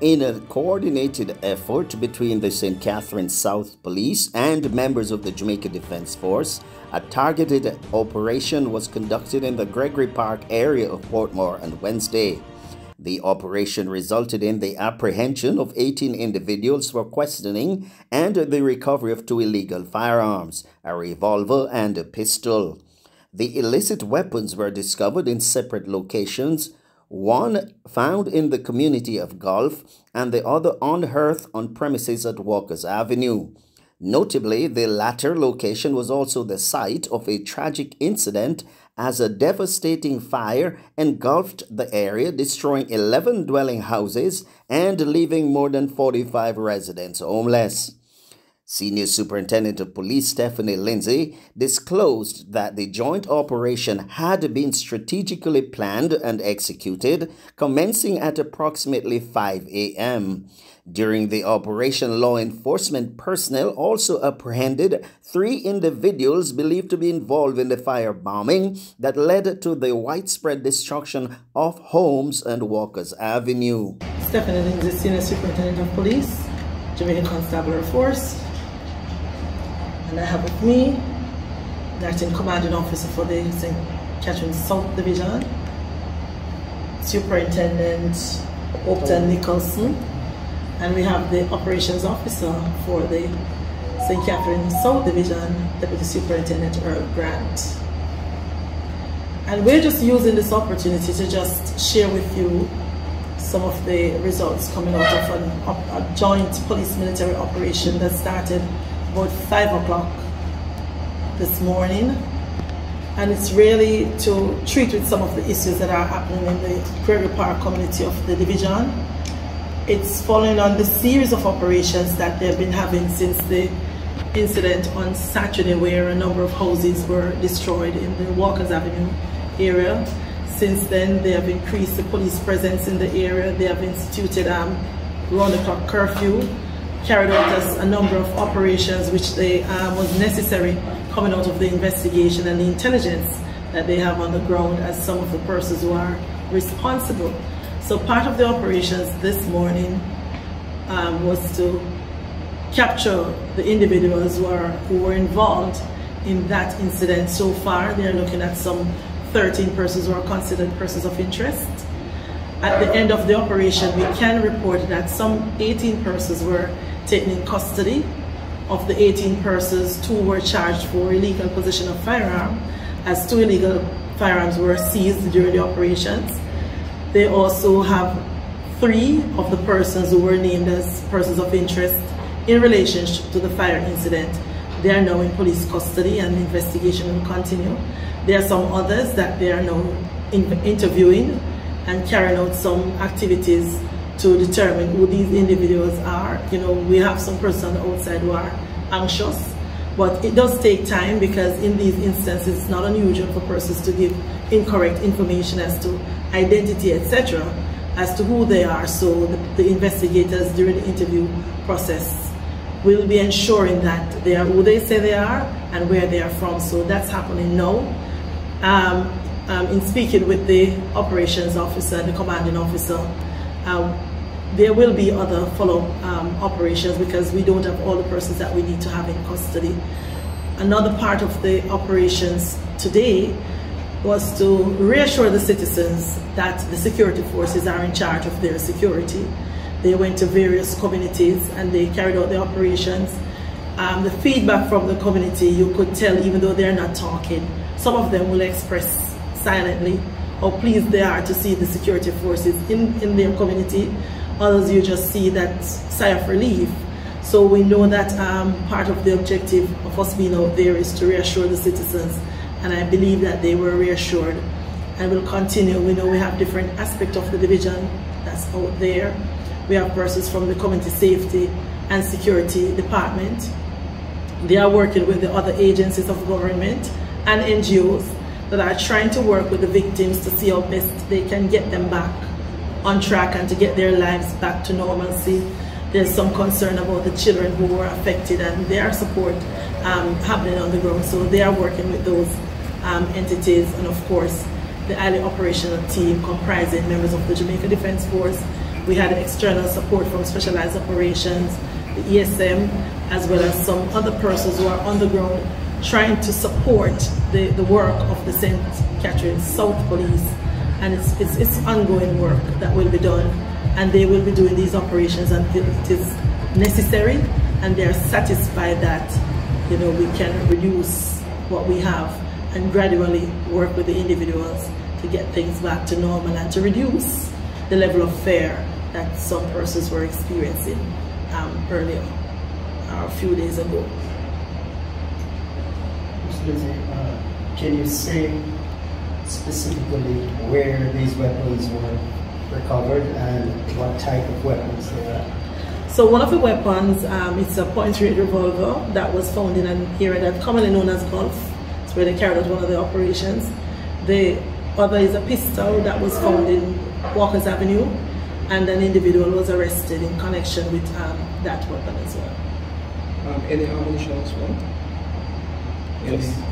In a coordinated effort between the St. Catharines South Police and members of the Jamaica Defense Force, a targeted operation was conducted in the Gregory Park area of Portmore on Wednesday. The operation resulted in the apprehension of 18 individuals for questioning and the recovery of 2 illegal firearms, a revolver and a pistol. The illicit weapons were discovered in separate locations, one found in the community of Gulf and the other unearthed on premises at Walker's Avenue. Notably, the latter location was also the site of a tragic incident as a devastating fire engulfed the area, destroying 11 dwelling houses and leaving more than 45 residents homeless. Senior Superintendent of Police Stephanie Lindsay disclosed that the joint operation had been strategically planned and executed, commencing at approximately 5 a.m. During the operation, law enforcement personnel also apprehended 3 individuals believed to be involved in the firebombing that led to the widespread destruction of homes and Walker's Avenue. Stephanie Lindsay, Senior Superintendent of Police, Jamaica Constabulary Force. And I have with me the Acting Commanding Officer for the St. Catharines South Division, Superintendent Upton Nicholson, and we have the Operations Officer for the St. Catharines South Division, Deputy Superintendent Earl Grant. And we're just using this opportunity to just share with you some of the results coming out of a joint police-military operation that started about 5 o'clock this morning, and it's really to treat with some of the issues that are happening in the Gregory Park community of the division. It's following on the series of operations that they've been having since the incident on Saturday, where a number of houses were destroyed in the Walker's Avenue area. Since then, they have increased the police presence in the area. They have instituted round-the-clock curfew, carried out a number of operations which was necessary coming out of the investigation and the intelligence that they have on the ground as some of the persons who are responsible. So part of the operations this morning was to capture the individuals who were involved in that incident. So far, they are looking at some 13 persons who are considered persons of interest. At the end of the operation, we can report that some 18 persons were taken in custody. Of the 18 persons, 2 were charged for illegal possession of firearm, as 2 illegal firearms were seized during the operations. They also have 3 of the persons who were named as persons of interest in relation to the fire incident. They are now in police custody and the investigation will continue. There are some others that they are now interviewing and carrying out some activities to determine who these individuals are. You know, we have some persons on the outside who are anxious, but it does take time, because in these instances it's not unusual for persons to give incorrect information as to identity, etc., as to who they are. So the investigators during the interview process will be ensuring that they are who they say they are and where they are from. So that's happening now. In speaking with the operations officer and the commanding officer, there will be other follow-up operations, because we don't have all the persons that we need to have in custody. Another part of the operations today was to reassure the citizens that the security forces are in charge of their security. They went to various communities and they carried out the operations. The feedback from the community, you could tell, even though they're not talking, some of them will express silently how pleased they are to see the security forces in their community. Others, you just see that sigh of relief. So we know that part of the objective of us being out there is to reassure the citizens, and I believe that they were reassured and will continue. We know we have different aspects of the division that's out there. We have persons from the Community Safety and Security Department. They are working with the other agencies of government and NGOs that are trying to work with the victims to see how best they can get them back on track and to get their lives back to normalcy. There's some concern about the children who were affected, and their support happening on the ground. So they are working with those entities, and of course the highly operational team comprising members of the Jamaica Defense Force, We had external support from Specialized Operations, the ESM, as well as some other persons who are on the ground trying to support the work of the St. Catharines South Police. And it's ongoing work that will be done, and they will be doing these operations until it is necessary and they are satisfied that, you know, we can reduce what we have and gradually work with the individuals to get things back to normal and to reduce the level of fear that some persons were experiencing earlier, a few days ago. Can you say specifically where these weapons were recovered and what type of weapons they are? So one of the weapons, it's a .38 revolver that was found in an area that's commonly known as Gulf. It's where they carried out one of the operations. The other is a pistol that was found in Walker's Avenue, and an individual was arrested in connection with that weapon as well. Any ammunition as well? Yes.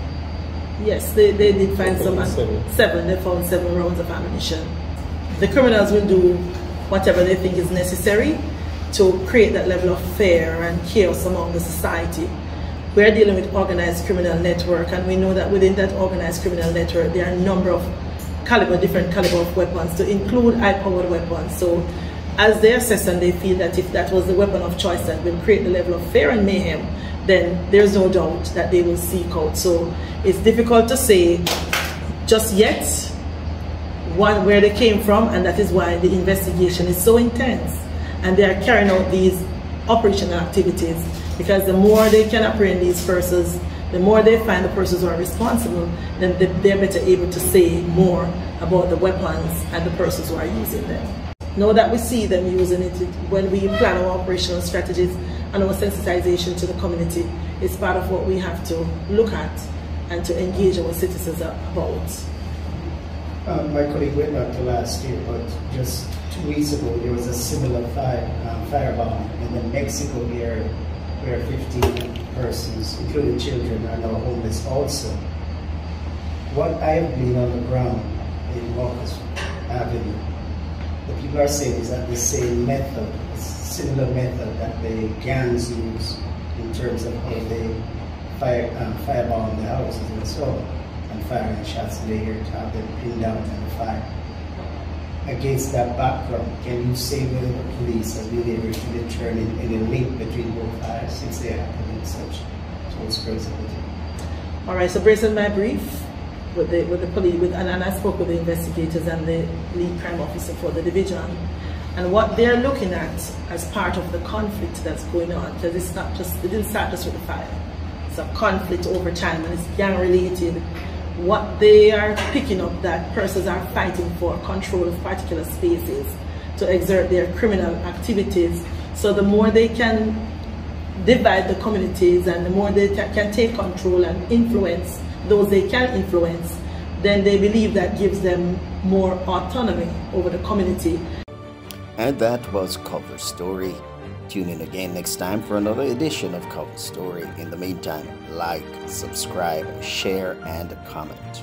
Yes, they did find seven. They found 7 rounds of ammunition. The criminals will do whatever they think is necessary to create that level of fear and chaos among the society. We are dealing with organized criminal network, and we know that within that organized criminal network there are a number of different caliber of weapons, to include high-powered weapons. So as they assess and they feel that if that was the weapon of choice that will create the level of fear and mayhem, then there's no doubt that they will seek out. So it's difficult to say just yet where they came from, and that is why the investigation is so intense. And they are carrying out these operational activities, because the more they can apprehend these persons, the more they find the persons who are responsible, then they're better able to say more about the weapons and the persons who are using them. Now that we see them using it, when we plan our operational strategies and our sensitization to the community, it's part of what we have to look at and to engage our citizens about. My colleague went back to last year, but just 2 weeks ago there was a similar firebomb in the Mexico area where 15 persons, including children, are now homeless also. What I've been on the ground in Walker's Avenue, the people are saying is that the same method, similar method that the gangs use in terms of how they firebomb the houses and so on, and firing shots in the air to have them pinned down and fire. Against that background, can you say whether the police has been able to determine any link between both fires since they are happening such close proximity? All right, so based on my brief with the police, and I spoke with the investigators and the lead crime officer for the division, and what they're looking at as part of the conflict that's going on, because it's not just, it didn't start just with the fire. It's a conflict over time, and it's gang related. What they are picking up, that persons are fighting for control of particular spaces to exert their criminal activities. So the more they can divide the communities and the more they can take control and influence those they can influence, then they believe that gives them more autonomy over the community. And that was Cover Story. Tune in again next time for another edition of Cover Story. In the meantime, like, subscribe, share, and comment.